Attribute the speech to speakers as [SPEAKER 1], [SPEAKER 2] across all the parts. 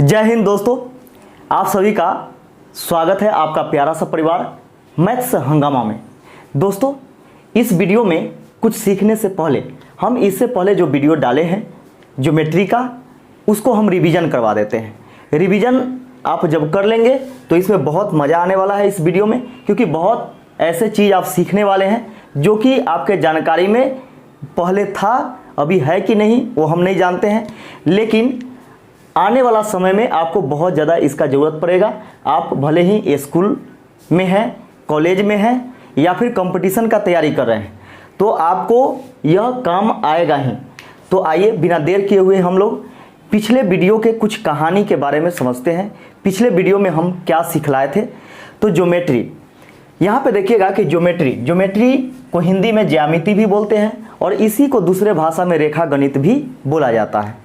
[SPEAKER 1] जय हिंद दोस्तों, आप सभी का स्वागत है आपका प्यारा सा परिवार मैथ्स हंगामा में। दोस्तों, इस वीडियो में कुछ सीखने से पहले हम इससे पहले जो वीडियो डाले हैं ज्योमेट्री का, उसको हम रिवीजन करवा देते हैं। रिवीजन आप जब कर लेंगे तो इसमें बहुत मज़ा आने वाला है इस वीडियो में, क्योंकि बहुत ऐसे चीज़ आप सीखने वाले हैं जो कि आपके जानकारी में पहले था, अभी है कि नहीं वो हम नहीं जानते हैं, लेकिन आने वाला समय में आपको बहुत ज़्यादा इसका ज़रूरत पड़ेगा। आप भले ही स्कूल में हैं, कॉलेज में हैं या फिर कंपटीशन का तैयारी कर रहे हैं, तो आपको यह काम आएगा ही। तो आइए बिना देर किए हुए हम लोग पिछले वीडियो के कुछ कहानी के बारे में समझते हैं। पिछले वीडियो में हम क्या सिखलाए थे। तो ज्योमेट्री, यहाँ पे देखिएगा कि ज्योमेट्री को हिंदी में ज्यामिति भी बोलते हैं और इसी को दूसरे भाषा में रेखा गणित भी बोला जाता है।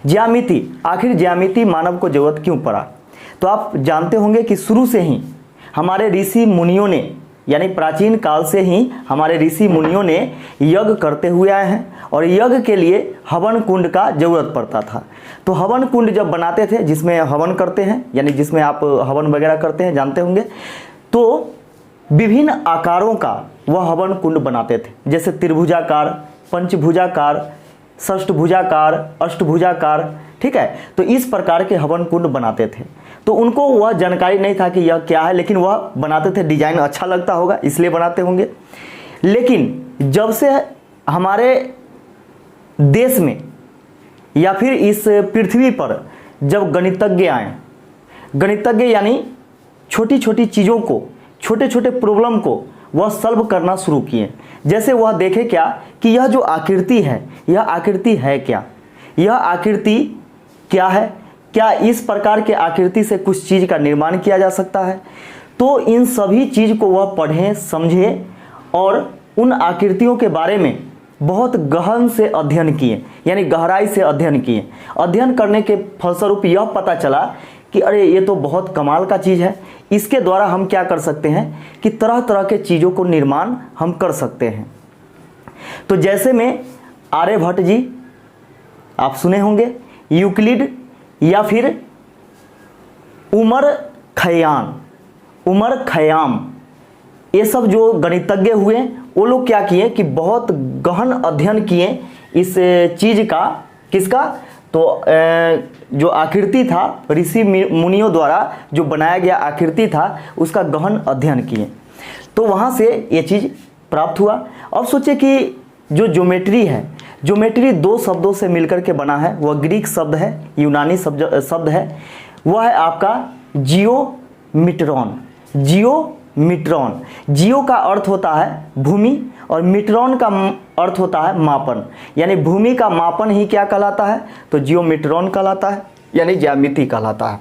[SPEAKER 1] ज्यामिति, आखिर ज्यामिति मानव को जरूरत क्यों पड़ा? तो आप जानते होंगे कि शुरू से ही हमारे ऋषि मुनियों ने, यानी प्राचीन काल से ही हमारे ऋषि मुनियों ने यज्ञ करते हुए आए हैं और यज्ञ के लिए हवन कुंड का जरूरत पड़ता था। तो हवन कुंड जब बनाते थे, जिसमें हवन करते हैं, यानी जिसमें आप हवन वगैरह करते हैं, जानते होंगे, तो विभिन्न आकारों का वह हवन कुंड बनाते थे, जैसे त्रिभुजाकार, पंचभुजाकार, षष्ठभुजाकार, अष्टभुजाकार, ठीक है। तो इस प्रकार के हवन कुंड बनाते थे। तो उनको वह जानकारी नहीं था कि यह क्या है, लेकिन वह बनाते थे, डिजाइन अच्छा लगता होगा इसलिए बनाते होंगे। लेकिन जब से हमारे देश में या फिर इस पृथ्वी पर जब गणितज्ञ आए, गणितज्ञ यानी छोटी छोटी चीज़ों को, छोटे छोटे प्रॉब्लम को वह सॉल्व करना शुरू किए। जैसे वह देखे क्या कि यह जो आकृति है, यह आकृति है क्या, यह आकृति क्या है, क्या इस प्रकार के आकृति से कुछ चीज़ का निर्माण किया जा सकता है। तो इन सभी चीज़ को वह पढ़ें, समझें और उन आकृतियों के बारे में बहुत गहन से अध्ययन किए, यानी गहराई से अध्ययन किए। अध्ययन करने के फलस्वरूप यह पता चला कि अरे ये तो बहुत कमाल का चीज़ है, इसके द्वारा हम क्या कर सकते हैं कि तरह तरह के चीज़ों को निर्माण हम कर सकते हैं। तो जैसे में आर्यभट्ट जी आप सुने होंगे, यूक्लिड या फिर उमर खयाम, ये सब जो गणितज्ञ हुए, वो लोग क्या किए कि बहुत गहन अध्ययन किए इस चीज़ का, किसका, तो जो आकृति था, ऋषि मुनियों द्वारा जो बनाया गया आकृति था, उसका गहन अध्ययन किए। तो वहाँ से ये चीज़ प्राप्त हुआ। अब सोचे कि जो ज्योमेट्री है, ज्योमेट्री दो शब्दों से मिलकर के बना है। वह ग्रीक शब्द है, यूनानी शब्द है, वह है आपका जियोमिट्रॉन। जियो का अर्थ होता है भूमि और मिट्रॉन का अर्थ होता है मापन, यानी भूमि का मापन ही क्या कहलाता है, तो जियोमिट्रॉन कहलाता है, यानी ज्यामिति कहलाता है।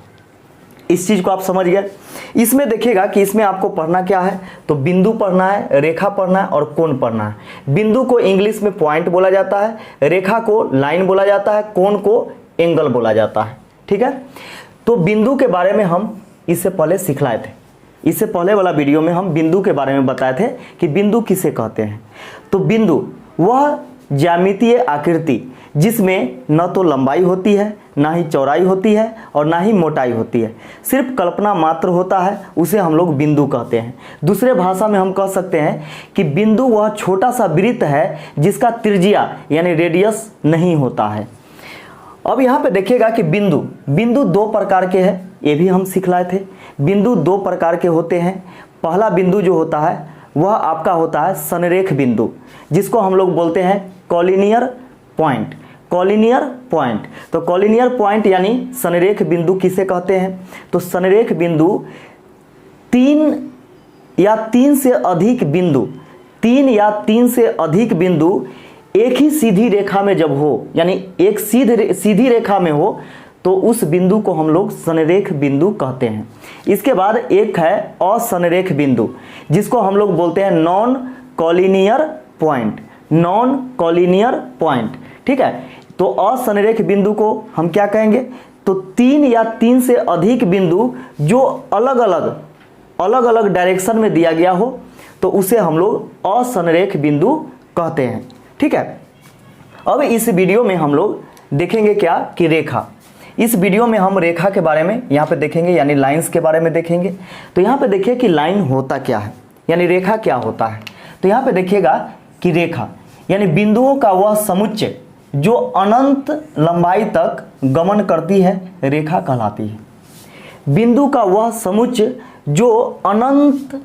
[SPEAKER 1] इस चीज़ को आप समझ गए। इसमें देखिएगा कि इसमें आपको पढ़ना क्या है, तो बिंदु पढ़ना है, रेखा पढ़ना है और कोण पढ़ना है। बिंदु को इंग्लिश में पॉइंट बोला जाता है, रेखा को लाइन बोला जाता है, कोण को एंगल बोला जाता है, ठीक है। तो बिंदु के बारे में हम इससे पहले सिखलाए थे। इससे पहले वाला वीडियो में हम बिंदु के बारे में बताए थे कि बिंदु किसे कहते हैं। तो बिंदु वह ज्यामितीय आकृति जिसमें न तो लंबाई होती है, ना ही चौड़ाई होती है और ना ही मोटाई होती है, सिर्फ कल्पना मात्र होता है, उसे हम लोग बिंदु कहते हैं। दूसरे भाषा में हम कह सकते हैं कि बिंदु वह छोटा सा वृत्त है जिसका यानी रेडियस नहीं होता है। अब यहाँ पे देखिएगा कि बिंदु दो प्रकार के हैं, ये भी हम सिखलाए थे। बिंदु दो प्रकार के होते हैं। पहला बिंदु जो होता है वह आपका होता है संरेख बिंदु, जिसको हम लोग बोलते हैं कॉलिनियर पॉइंट। तो कॉलिनियर पॉइंट यानी संरेख बिंदु किसे कहते हैं, तो संरेख बिंदु तीन या तीन से अधिक बिंदु एक ही सीधी रेखा में जब हो, यानी एक सीधी रेखा में हो, तो उस बिंदु को हम लोग संरेख बिंदु कहते हैं। इसके बाद एक है असंरेख बिंदु, जिसको हम लोग बोलते हैं नॉन कॉलिनियर पॉइंट, ठीक है। तो असंरेख बिंदु को हम क्या कहेंगे, तो तीन या तीन से अधिक बिंदु जो अलग अलग डायरेक्शन में दिया गया हो, तो उसे हम लोग असंरेख बिंदु कहते हैं, ठीक है। अब इस वीडियो में हम लोग देखेंगे क्या कि रेखा। इस वीडियो में हम रेखा के बारे में यहाँ पे देखेंगे, यानी लाइंस के बारे में देखेंगे। तो यहाँ पे देखिए कि लाइन होता क्या है, यानी रेखा क्या होता है। तो यहाँ पे देखिएगा कि रेखा यानी बिंदुओं का वह समुच्चय जो अनंत लंबाई तक गमन करती है, रेखा कहलाती है। बिंदु का वह समुच्चय जो अनंत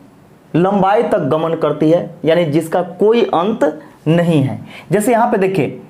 [SPEAKER 1] लंबाई तक गमन करती है, यानी जिसका कोई अंत नहीं है। जैसे यहाँ पे देखिए,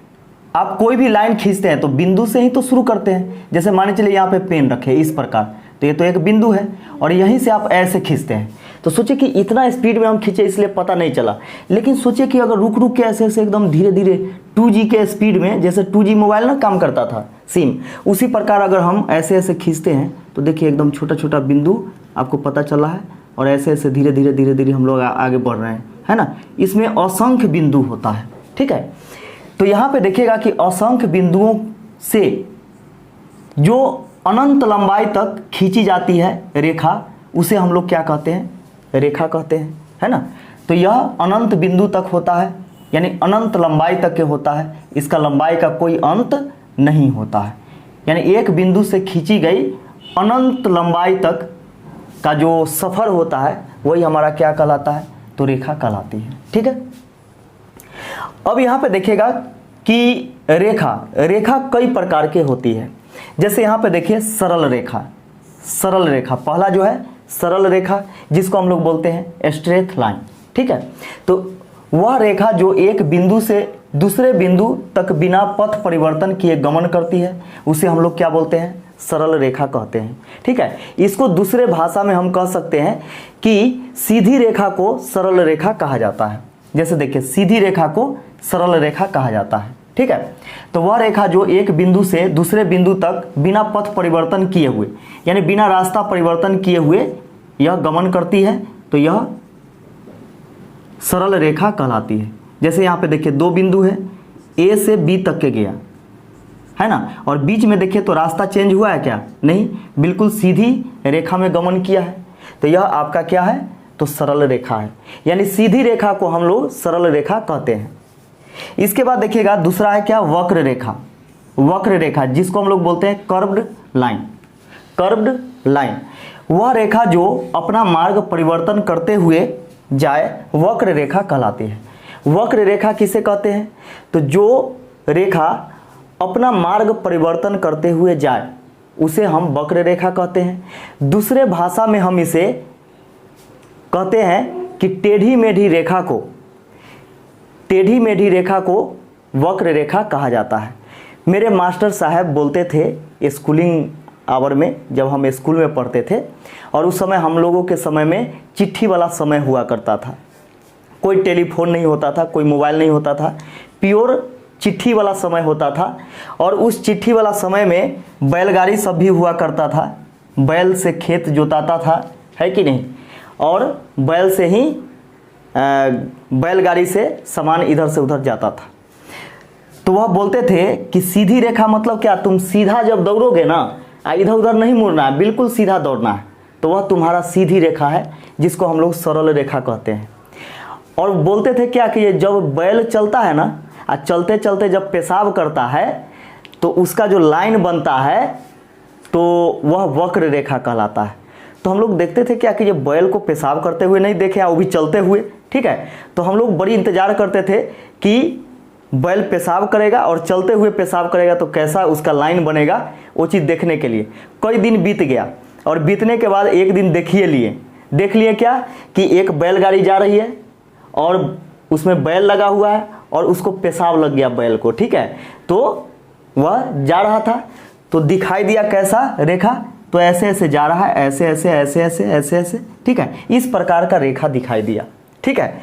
[SPEAKER 1] आप कोई भी लाइन खींचते हैं तो बिंदु से ही तो शुरू करते हैं। जैसे मान चलिए यहाँ पे पेन रखे इस प्रकार, तो ये तो एक बिंदु है और यहीं से आप ऐसे खींचते हैं। तो सोचिए कि इतना स्पीड में हम खींचे इसलिए पता नहीं चला, लेकिन सोचिए कि अगर रुक रुक के ऐसे ऐसे एकदम धीरे धीरे 2G के स्पीड में, जैसे 2G मोबाइल ना काम करता था सिम, उसी प्रकार अगर हम ऐसे ऐसे खींचते हैं तो देखिए एकदम छोटा छोटा बिंदु आपको पता चला है और ऐसे ऐसे धीरे धीरे हम लोग आगे बढ़ रहे हैं, है ना। इसमें असंख्य बिंदु होता है, ठीक है। तो यहाँ पे देखिएगा कि असंख्य बिंदुओं से जो अनंत लंबाई तक खींची जाती है रेखा, उसे हम लोग क्या कहते हैं, रेखा कहते हैं, है ना। तो यह अनंत बिंदु तक होता है, यानी अनंत लंबाई तक के होता है। इसका लंबाई का कोई अंत नहीं होता है, यानी एक बिंदु से खींची गई अनंत लंबाई तक का जो सफ़र होता है वही हमारा क्या कहलाता है, तो रेखा कहलाती है, ठीक है। अब यहाँ पे देखिएगा कि रेखा कई प्रकार के होती है। जैसे यहाँ पे देखिए सरल रेखा पहला जो है सरल रेखा, जिसको हम लोग बोलते हैं स्ट्रेट लाइन, ठीक है। तो वह रेखा जो एक बिंदु से दूसरे बिंदु तक बिना पथ परिवर्तन किए गमन करती है, उसे हम लोग क्या बोलते हैं, सरल रेखा कहते हैं, ठीक है। इसको दूसरे भाषा में हम कह सकते हैं कि सीधी रेखा को सरल रेखा कहा जाता है। जैसे देखिए सीधी रेखा को सरल रेखा कहा जाता है, ठीक है। तो वह रेखा जो एक बिंदु से दूसरे बिंदु तक बिना पथ परिवर्तन किए हुए, यानी बिना रास्ता परिवर्तन किए हुए यह गमन करती है, तो यह सरल रेखा कहलाती है। जैसे यहाँ पे देखिए दो बिंदु है, ए से बी तक के गया, है ना, और बीच में देखिए तो रास्ता चेंज हुआ है क्या, नहीं, बिल्कुल सीधी रेखा में गमन किया है। तो यह आपका क्या है, तो सरल रेखा है, यानी सीधी रेखा को हम लोग सरल रेखा कहते हैं। इसके बाद देखिएगा दूसरा है क्या, वक्र रेखा, जिसको हम लोग बोलते हैं कर्व्ड लाइन। वह रेखा जो अपना मार्ग परिवर्तन करते हुए जाए, वक्र रेखा कहलाती है। वक्र रेखा किसे कहते हैं, तो जो रेखा अपना मार्ग परिवर्तन करते हुए जाए उसे हम वक्र रेखा कहते हैं। दूसरे भाषा में हम इसे कहते हैं कि टेढ़ी मेढ़ी रेखा को वक्र रेखा कहा जाता है। मेरे मास्टर साहब बोलते थे स्कूलिंग आवर में, जब हम स्कूल में पढ़ते थे, और उस समय हम लोगों के समय में चिट्ठी वाला समय हुआ करता था। कोई टेलीफोन नहीं होता था, कोई मोबाइल नहीं होता था, प्योर चिट्ठी वाला समय होता था। और उस चिट्ठी वाला समय में बैलगाड़ी सब भी हुआ करता था, बैल से खेत जोताता था, है कि नहीं, और बैल से ही बैलगाड़ी से सामान इधर से उधर जाता था। तो वह बोलते थे कि सीधी रेखा मतलब क्या, तुम सीधा जब दौड़ोगे ना, इधर उधर नहीं मुड़ना है, बिल्कुल सीधा दौड़ना है, तो वह तुम्हारा सीधी रेखा है, जिसको हम लोग सरल रेखा कहते हैं। और बोलते थे क्या कि ये जब बैल चलता है ना, चलते चलते जब पेशाब करता है तो उसका जो लाइन बनता है तो वह वक्र रेखा कहलाता है। तो हम लोग देखते थे क्या कि ये बैल को पेशाब करते हुए नहीं देखे, वो भी चलते हुए, ठीक है। तो हम लोग बड़ी इंतजार करते थे कि बैल पेशाब करेगा और चलते हुए पेशाब करेगा तो कैसा उसका लाइन बनेगा, वो चीज़ देखने के लिए। कई दिन बीत गया और बीतने के बाद एक दिन देख लिए क्या कि एक बैलगाड़ी जा रही है और उसमें बैल लगा हुआ है और उसको पेशाब लग गया बैल को, ठीक है। तो वह जा रहा था तो दिखाई दिया कैसा रेखा, तो ऐसे ऐसे जा रहा है, ऐसे ऐसे, ठीक है, इस प्रकार का रेखा दिखाई दिया, ठीक है।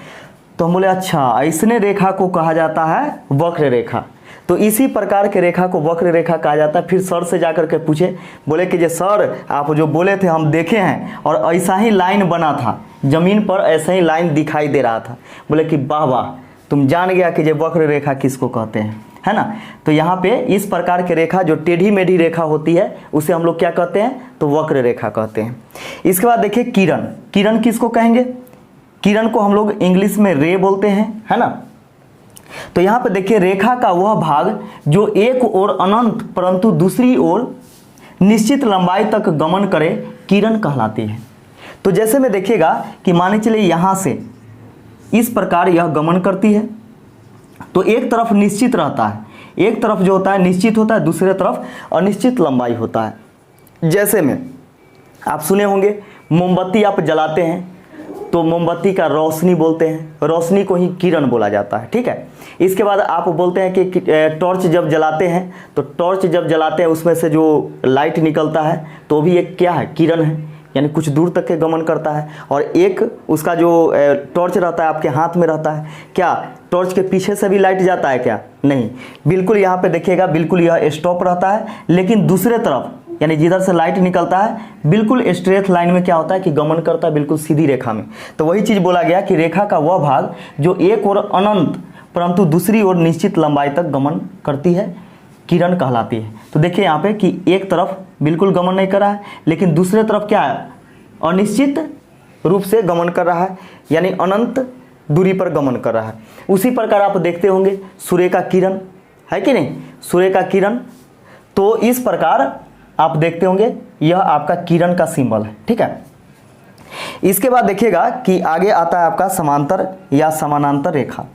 [SPEAKER 1] तो हम बोले अच्छा, ऐसने रेखा को कहा जाता है वक्र रेखा। तो इसी प्रकार के रेखा को वक्र रेखा कहा जाता है। फिर सर से जाकर के पूछे, बोले कि जे सर आप जो बोले थे हम देखे हैं और ऐसा ही लाइन बना था, जमीन पर ऐसा ही लाइन दिखाई दे रहा था। बोले कि वाह वाह, तुम जान गया कि जे वक्र रेखा किसको कहते हैं, है ना। तो यहाँ पे इस प्रकार के रेखा जो टेढ़ी मेढ़ी रेखा होती है उसे हम लोग क्या कहते हैं, तो वक्र रेखा कहते हैं। इसके बाद देखिए किरण किसको कहेंगे, किरण को हम लोग इंग्लिश में रे बोलते हैं, है ना। तो यहाँ पे देखिए रेखा का वह भाग जो एक ओर अनंत परंतु दूसरी ओर निश्चित लंबाई तक गमन करे किरण कहलाती है। तो जैसे में देखिएगा कि माने चलिए यहाँ से इस प्रकार यह गमन करती है, तो एक तरफ निश्चित रहता है, एक तरफ जो होता है निश्चित होता है, दूसरे तरफ अनिश्चित लंबाई होता है। जैसे में आप सुने होंगे मोमबत्ती आप जलाते हैं तो मोमबत्ती का रोशनी बोलते हैं, रोशनी को ही किरण बोला जाता है, ठीक है। इसके बाद आप बोलते हैं कि टॉर्च जब जलाते हैं तो टॉर्च जब जलाते हैं उसमें से जो लाइट निकलता है तो भी एक क्या है, किरण है, यानी कुछ दूर तक के गमन करता है। और एक उसका जो टॉर्च रहता है आपके हाथ में रहता है, क्या टॉर्च के पीछे से भी लाइट जाता है क्या? नहीं, बिल्कुल यहाँ पे देखिएगा बिल्कुल यह स्टॉप रहता है, लेकिन दूसरे तरफ यानी जिधर से लाइट निकलता है बिल्कुल स्ट्रेट लाइन में क्या होता है कि गमन करता है, बिल्कुल सीधी रेखा में। तो वही चीज़ बोला गया कि रेखा का वह भाग जो एक ओर अनंत परंतु दूसरी ओर निश्चित लंबाई तक गमन करती है, किरण कहलाती है। तो देखिए यहाँ पे कि एक तरफ बिल्कुल गमन नहीं कर रहा है, लेकिन दूसरे तरफ क्या है, अनिश्चित रूप से गमन कर रहा है, यानी अनंत दूरी पर गमन कर रहा है। उसी प्रकार आप देखते होंगे सूर्य का किरण है कि नहीं, सूर्य का किरण, तो इस प्रकार आप देखते होंगे यह आपका किरण का सिंबल है, ठीक है। इसके बाद देखिएगा कि आगे आता है आपका समांतर या समानांतर रेखा।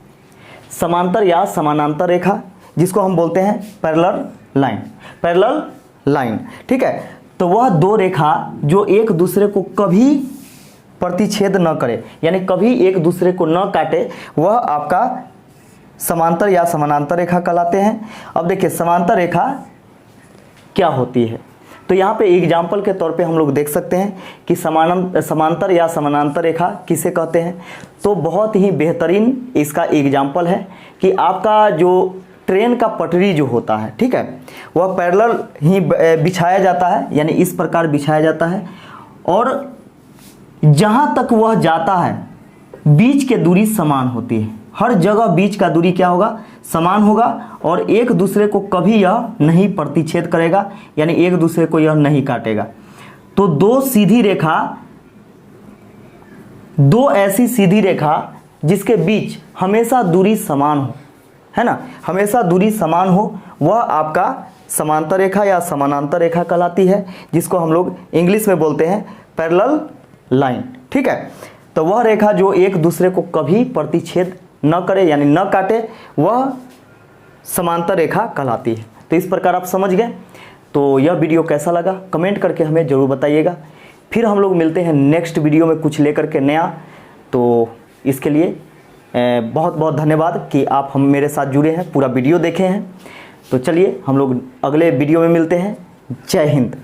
[SPEAKER 1] समांतर या समानांतर रेखा जिसको हम बोलते हैं पैरेलल लाइन, पैरेलल लाइन, ठीक है। तो वह दो रेखा जो एक दूसरे को कभी प्रतिच्छेद न करे, यानी कभी एक दूसरे को न काटे, वह आपका समांतर या समानांतर रेखा कहलाते हैं। अब देखिए समांतर रेखा क्या होती है, तो यहाँ पे एग्जाम्पल के तौर पे हम लोग देख सकते हैं कि समांतर या समानांतर रेखा किसे कहते हैं। तो बहुत ही बेहतरीन इसका एग्जाम्पल है कि आपका जो ट्रेन का पटरी जो होता है, ठीक है, वह पैरेलल ही बिछाया जाता है, यानी इस प्रकार बिछाया जाता है, और जहाँ तक वह जाता है बीच के दूरी समान होती है। हर जगह बीच का दूरी क्या होगा, समान होगा, और एक दूसरे को कभी यह नहीं प्रतिच्छेद करेगा, यानी एक दूसरे को यह नहीं काटेगा। तो दो सीधी रेखा, दो ऐसी सीधी रेखा जिसके बीच हमेशा दूरी समान हो, है ना, हमेशा दूरी समान हो, वह आपका समांतर रेखा या समानांतर रेखा कहलाती है, जिसको हम लोग इंग्लिश में बोलते हैं पैरेलल लाइन, ठीक है। तो वह रेखा जो एक दूसरे को कभी प्रतिच्छेद न करे यानी न काटे, वह समांतर रेखा कहलाती है। तो इस प्रकार आप समझ गए। तो यह वीडियो कैसा लगा कमेंट करके हमें ज़रूर बताइएगा। फिर हम लोग मिलते हैं नेक्स्ट वीडियो में कुछ लेकर के नया। तो इसके लिए बहुत बहुत धन्यवाद कि आप हम मेरे साथ जुड़े हैं, पूरा वीडियो देखे हैं। तो चलिए हम लोग अगले वीडियो में मिलते हैं। जय हिंद।